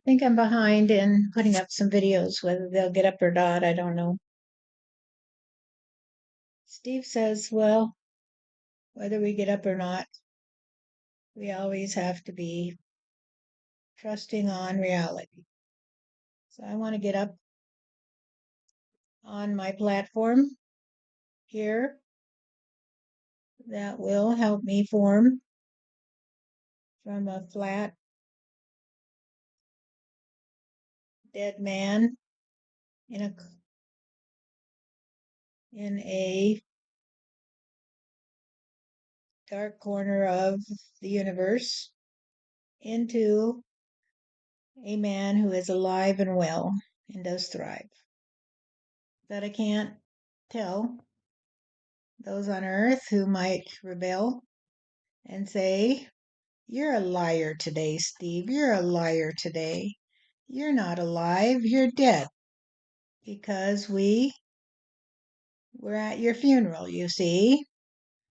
think I'm behind in putting up some videos. Whether they'll get up or not, I don't know. Steve says, well, whether we get up or not, we always have to be trusting on reality. So I want to get up on my platform here that will help me form from a flat, dead man in a dark corner of the universe into a man who is alive and well and does thrive. That I can't tell those on earth who might rebel and say, you're a liar today, Steve. You're a liar today. You're not alive. You're dead. Because we were at your funeral, you see,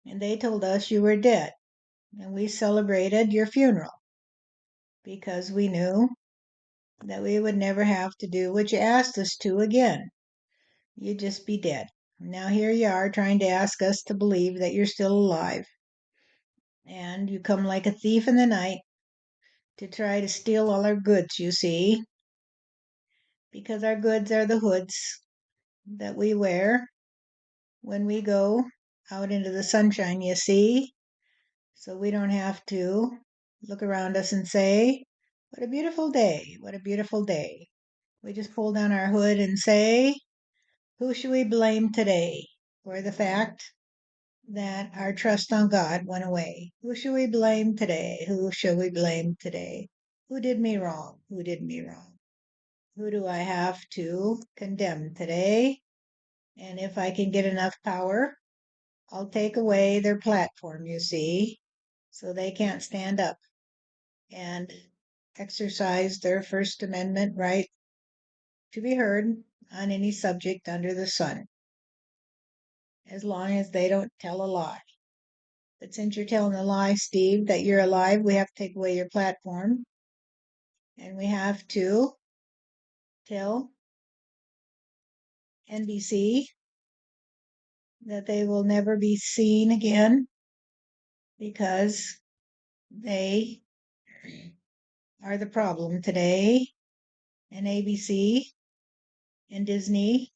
and they told us you were dead. And we celebrated your funeral because we knew that we would never have to do what you asked us to again. You'd just be dead. Now here you are trying to ask us to believe that you're still alive. And you come like a thief in the night to try to steal all our goods, you see, because our goods are the hoods that we wear when we go out into the sunshine, you see, so we don't have to look around us and say, what a beautiful day, what a beautiful day. We just pull down our hood and say, who should we blame today for the fact that our trust on God went away? Who should we blame today? Who should we blame today? Who did me wrong? Who did me wrong? Who do I have to condemn today? And if I can get enough power, I'll take away their platform, you see, so they can't stand up and exercise their First Amendment right to be heard on any subject under the sun, as long as they don't tell a lie. But since you're telling a lie, Steve, that you're alive, we have to take away your platform. And we have to tell NBC that they will never be seen again because they are the problem today. And ABC and Disney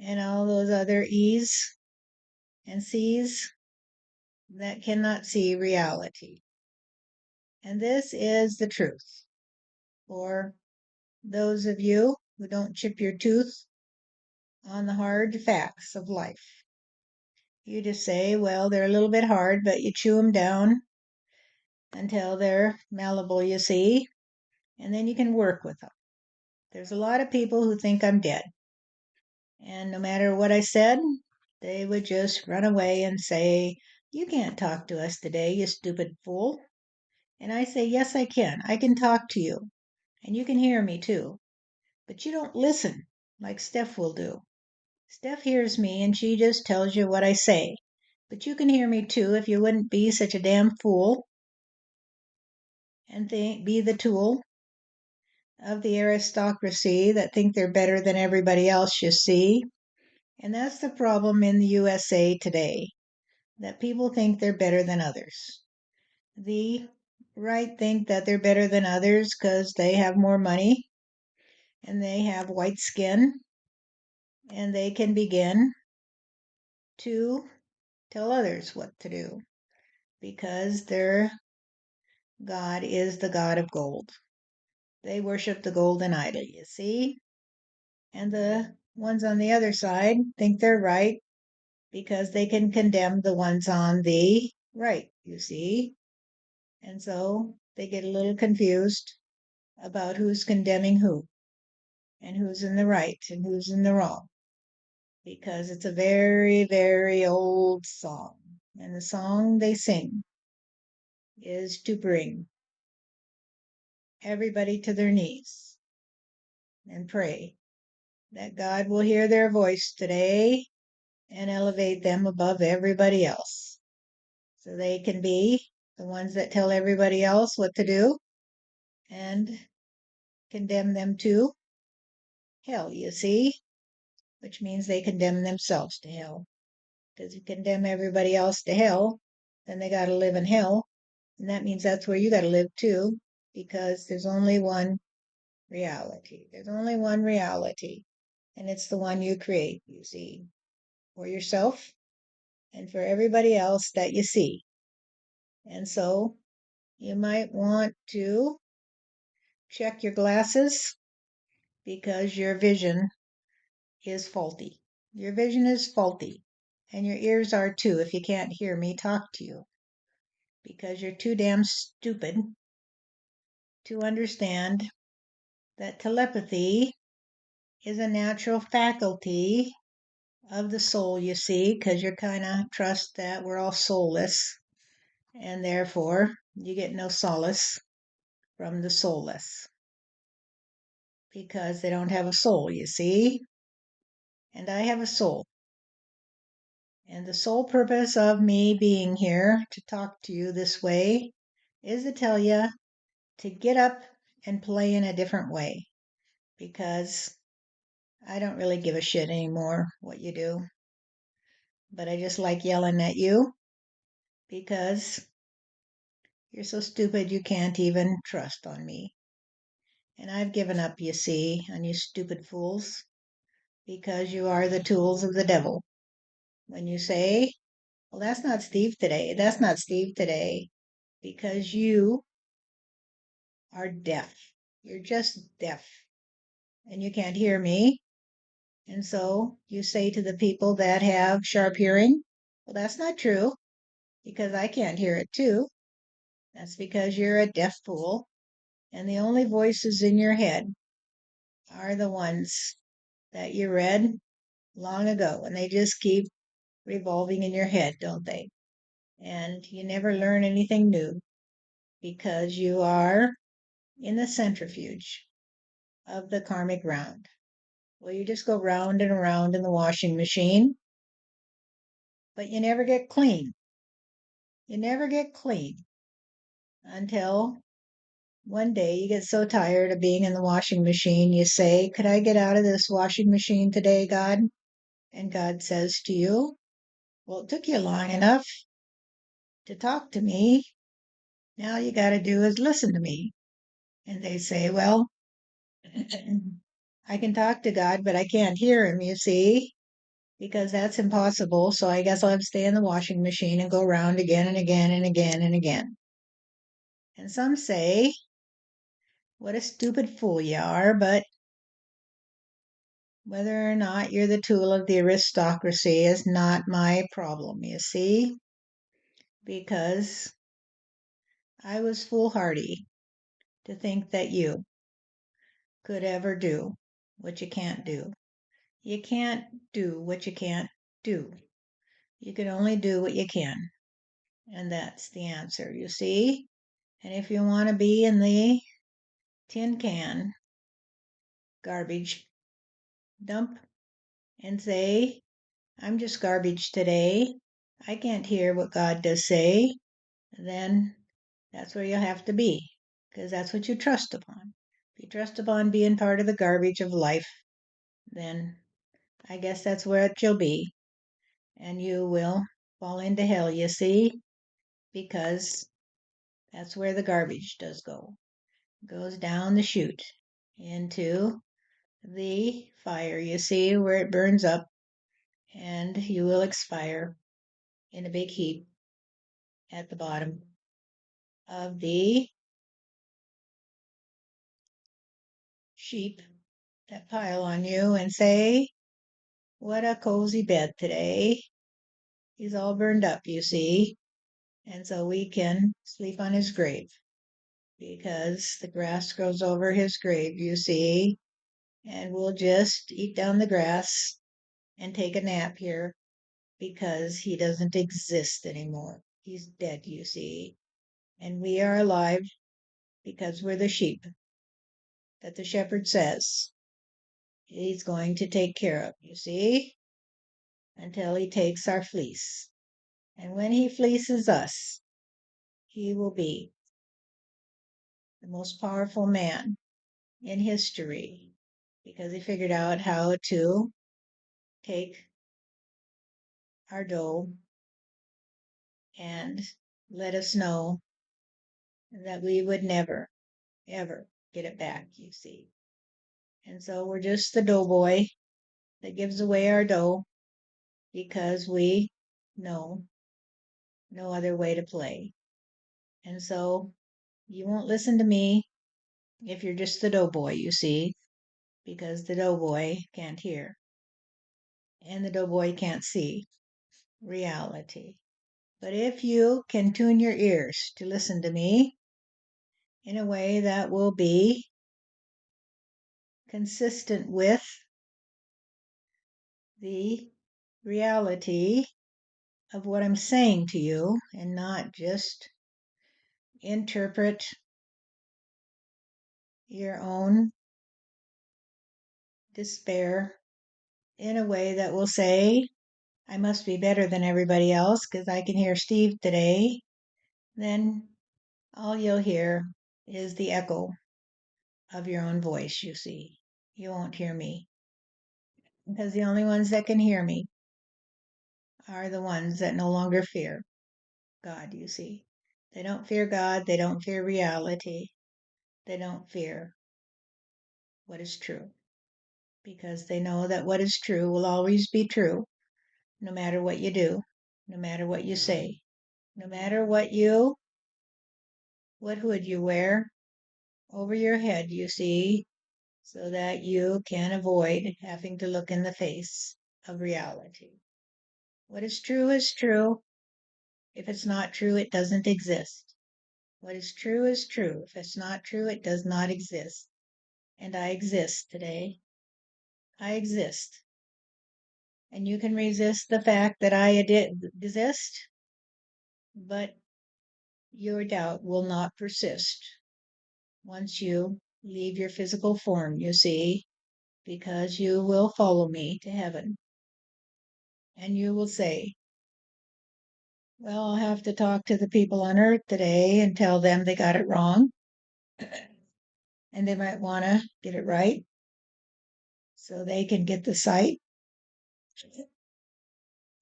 and all those other E's and C's that cannot see reality. And this is the truth for those of you who don't chip your tooth on the hard facts of life. You just say, well, they're a little bit hard, but you chew them down until they're malleable, you see, and then you can work with them. There's a lot of people who think I'm dead. And no matter what I said, they would just run away and say, you can't talk to us today, you stupid fool. And I say, yes, I can. I can talk to you. And you can hear me too. But you don't listen like Steph will do. Steph hears me and she just tells you what I say. But you can hear me too if you wouldn't be such a damn fool and be the tool of the aristocracy that think they're better than everybody else, you see. And that's the problem in the USA today, that people think they're better than others. The right think that they're better than others because they have more money and they have white skin and they can begin to tell others what to do because their God is the God of gold. They worship the golden idol, you see? And the ones on the other side think they're right because they can condemn the ones on the right, you see? And so they get a little confused about who's condemning who and who's in the right and who's in the wrong because it's a very, very old song. And the song they sing is to bring everybody to their knees and pray that God will hear their voice today and elevate them above everybody else so they can be the ones that tell everybody else what to do and condemn them to hell, you see, which means they condemn themselves to hell. Because you condemn everybody else to hell, then they got to live in hell. And that means that's where you got to live too, because there's only one reality. There's only one reality, and it's the one you create, you see, for yourself and for everybody else that you see. And so you might want to check your glasses because your vision is faulty. Your vision is faulty, and your ears are too if you can't hear me talk to you, because you're too damn stupid to understand that telepathy is a natural faculty of the soul, you see, because you're kind of trust that we're all soulless, and therefore you get no solace from the soulless because they don't have a soul, you see. And I have a soul. And the sole purpose of me being here to talk to you this way is to tell you to get up and play in a different way, because I don't really give a shit anymore what you do. But I just like yelling at you because you're so stupid you can't even trust on me. And I've given up, you see, on you stupid fools, because you are the tools of the devil. When you say, well, that's not Steve today, that's not Steve today, because you are deaf. You're just deaf and you can't hear me. And so you say to the people that have sharp hearing, well, that's not true because I can't hear it too. That's because you're a deaf fool. And the only voices in your head are the ones that you read long ago. And they just keep revolving in your head, don't they? And you never learn anything new because you are in the centrifuge of the karmic round. Well, you just go round and around in the washing machine, but you never get clean. You never get clean until one day you get so tired of being in the washing machine, you say, could I get out of this washing machine today, God? And God says to you, well, it took you long enough to talk to me. Now you got to do is listen to me. And they say, well, I can talk to God, but I can't hear him, you see, because that's impossible. So I guess I'll have to stay in the washing machine and go around again and again and again and again. And some say, what a stupid fool you are, but whether or not you're the tool of the aristocracy is not my problem, you see, because I was foolhardy to think that you could ever do what you can't do. You can't do what you can't do. You can only do what you can. And that's the answer, you see. And if you want to be in the tin can garbage dump and say, I'm just garbage today, I can't hear what God does say, then that's where you'll have to be, because that's what you trust upon. If you trust upon being part of the garbage of life, then I guess that's where it you'll be. And you will fall into hell, you see, because that's where the garbage does go. It goes down the chute into the fire, you see, where it burns up, and you will expire in a big heap at the bottom of the sheep that pile on you and say, what a cozy bed today. He's all burned up, you see, and so we can sleep on his grave because the grass grows over his grave, you see, and we'll just eat down the grass and take a nap here because he doesn't exist anymore. He's dead, you see, and we are alive because we're the sheep that the shepherd says he's going to take care of, you see, until he takes our fleece. And when he fleeces us, he will be the most powerful man in history because he figured out how to take our dough and let us know that we would never, ever get it back, you see. And so we're just the doughboy that gives away our dough because we know no other way to play. And so you won't listen to me if you're just the doughboy, you see, because the doughboy can't hear and the doughboy can't see reality. But if you can tune your ears to listen to me in a way that will be consistent with the reality of what I'm saying to you and not just interpret your own despair in a way that will say, I must be better than everybody else because I can hear Steve today, then all you'll hear is the echo of your own voice, you see. You won't hear me because the only ones that can hear me are the ones that no longer fear God, you see. They don't fear God, they don't fear reality, they don't fear what is true because they know that what is true will always be true no matter what you do, no matter what you say, no matter what hood you wear over your head, you see, so that you can avoid having to look in the face of reality. What is true is true. If it's not true, it doesn't exist. What is true is true. If it's not true, it does not exist. And I exist today. I exist. And you can resist the fact that I exist, but your doubt will not persist once you leave your physical form, you see, because you will follow me to heaven. And you will say, well, I'll have to talk to the people on earth today and tell them they got it wrong. And they might want to get it right so they can get the sight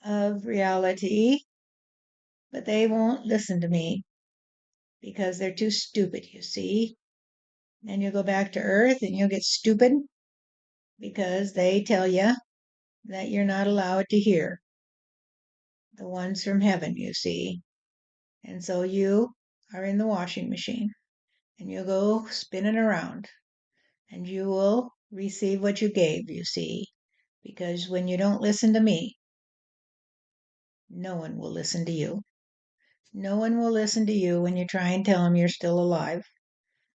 of reality, but they won't listen to me because they're too stupid, you see. And you go back to earth and you'll get stupid because they tell you that you're not allowed to hear the ones from heaven, you see. And so you are in the washing machine and you go spinning around and you will receive what you gave, you see. Because when you don't listen to me, no one will listen to you. No one will listen to you when you try and tell them you're still alive.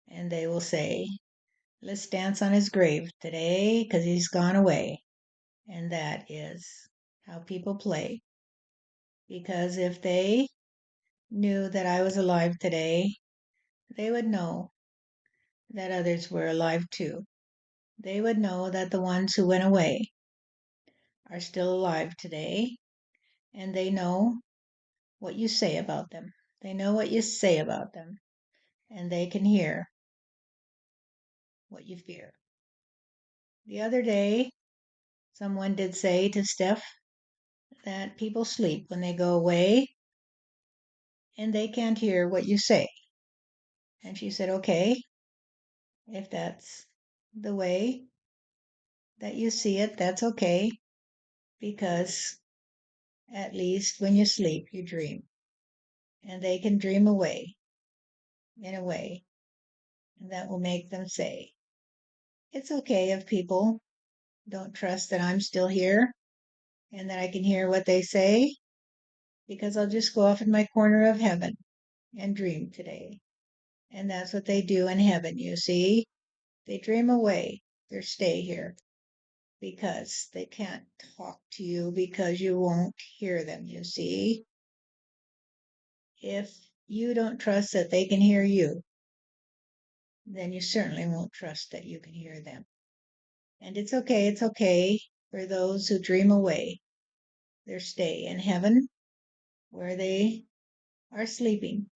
And they will say, let's dance on his grave today because he's gone away. And that is how people play. Because if they knew that I was alive today, they would know that others were alive too. They would know that the ones who went away are still alive today, and they know what you say about them. They know what you say about them, and they can hear what you fear. The other day, someone did say to Steph that people sleep when they go away and they can't hear what you say. And she said, okay, if that's the way that you see it, that's okay, because at least when you sleep, you dream. And they can dream away in a way that will make them say, it's okay if people don't trust that I'm still here and that I can hear what they say, because I'll just go off in my corner of heaven and dream today. And that's what they do in heaven, you see. They dream away their stay here because they can't talk to you because you won't hear them, you see. If you don't trust that they can hear you, then you certainly won't trust that you can hear them. And it's okay for those who dream away their stay in heaven where they are sleeping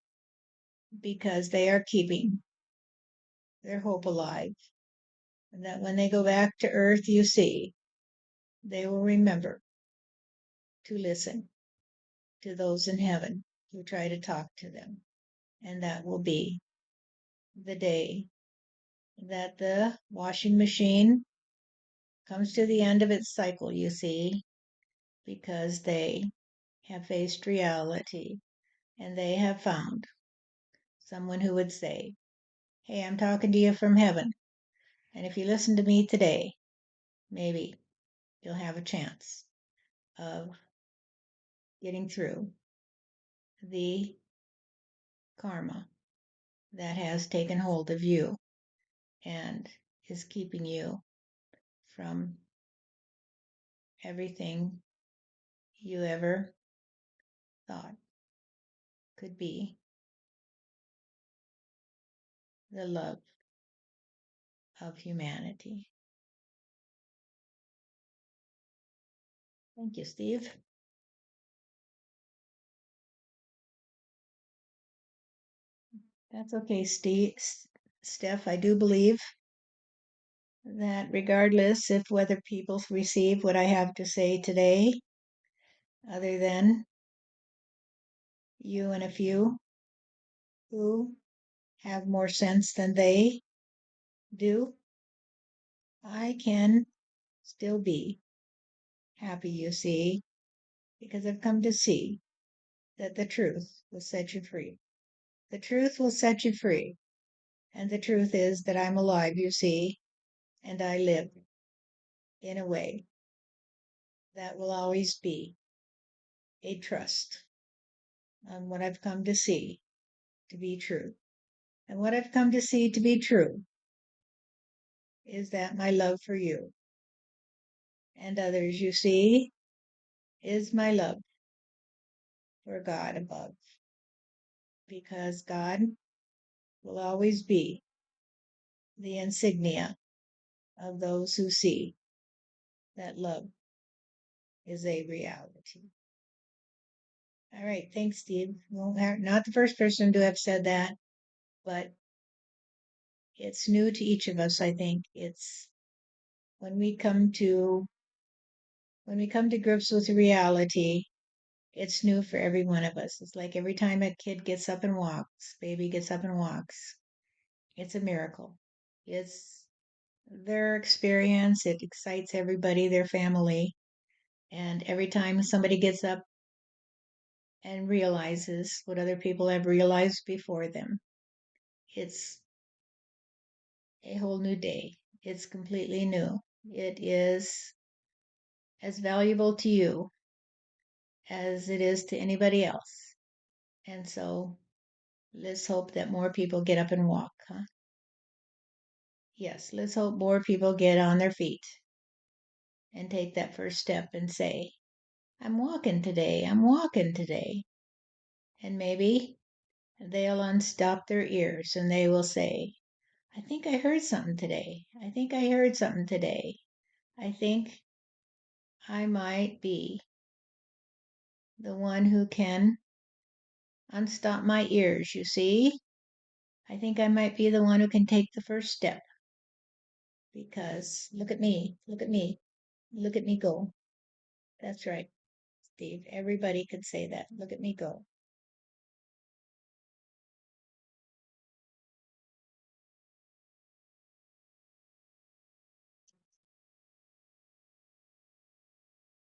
because they are keeping their hope alive And that when they go back to earth, you see, they will remember to listen to those in heaven who try to talk to them. And that will be the day that the washing machine comes to the end of its cycle, you see, because they have faced reality and they have found someone who would say, hey, I'm talking to you from heaven. And if you listen to me today, maybe you'll have a chance of getting through the karma that has taken hold of you and is keeping you from everything you ever thought could be the love of humanity. Thank you, Steve. That's okay, Steph. I do believe that regardless of whether people receive what I have to say today, other than you and a few who have more sense than they do, I can still be happy, you see, because I've come to see that the truth will set you free. The truth will set you free. And the truth is that I'm alive, you see, and I live in a way that will always be a trust on what I've come to see to be true. And what I've come to see to be true is that my love for you and others, you see, is my love for God above. Because God will always be the insignia of those who see that love is a reality. All right, thanks, Steve. Well, not the first person to have said that, but it's new to each of us, I think. It's when we come to grips with reality, it's new for every one of us. It's like every time a kid gets up and walks, baby gets up and walks, it's a miracle. It's their experience, it excites everybody, their family. And every time somebody gets up and realizes what other people have realized before them, it's a whole new day. It's completely new. It is as valuable to you as it is to anybody else. And so let's hope that more people get up and walk, huh? Yes, let's hope more people get on their feet and take that first step and say, I'm walking today, I'm walking today. And maybe they'll unstop their ears and they will say, I think I heard something today. I think I heard something today. I think I might be the one who can unstop my ears, you see? I think I might be the one who can take the first step because look at me, look at me, look at me go. That's right, Steve. Everybody could say that. Look at me go.